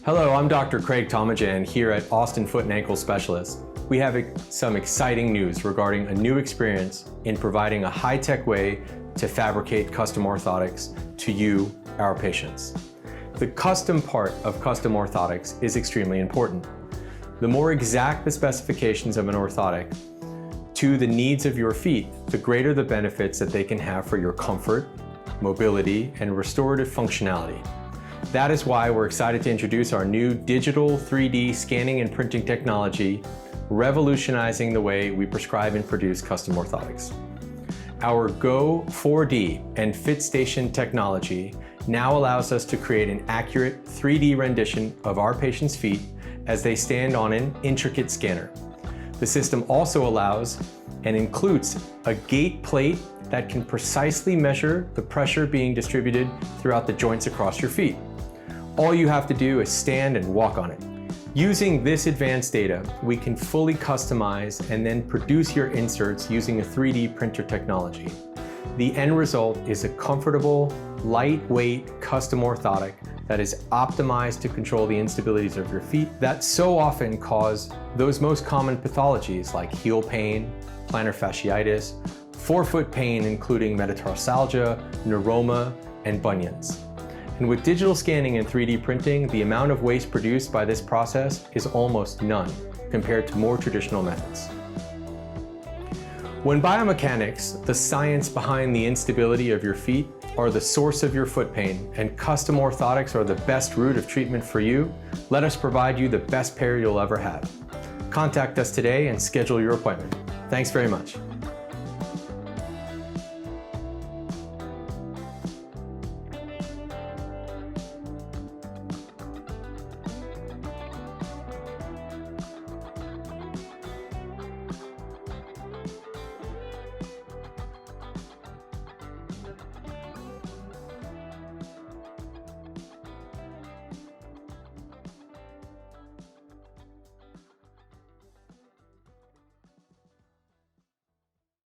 Hello, I'm Dr. Craig Tomajan here at Austin Foot and Ankle Specialist. We have some exciting news regarding a new experience in providing a high-tech way to fabricate custom orthotics to you, our patients. The custom part of custom orthotics is extremely important. The more exact the specifications of an orthotic to the needs of your feet, the greater the benefits that they can have for your comfort, mobility, and restorative functionality. That is why we're excited to introduce our new digital 3D scanning and printing technology, revolutionizing the way we prescribe and produce custom orthotics. Our Go 4D and Fitstation technology now allows us to create an accurate 3D rendition of our patients' feet as they stand on an intricate scanner. The system also allows and includes a gate plate that can precisely measure the pressure being distributed throughout the joints across your feet. All you have to do is stand and walk on it. Using this advanced data, we can fully customize and then produce your inserts using a 3D printer technology. The end result is a comfortable, lightweight custom orthotic that is optimized to control the instabilities of your feet that so often cause those most common pathologies like heel pain, plantar fasciitis, forefoot pain including metatarsalgia, neuroma, and bunions. And with digital scanning and 3D printing, the amount of waste produced by this process is almost none compared to more traditional methods. When biomechanics, the science behind the instability of your feet, are the source of your foot pain and custom orthotics are the best route of treatment for you, let us provide you the best pair you'll ever have. Contact us today and schedule your appointment. Thanks very much.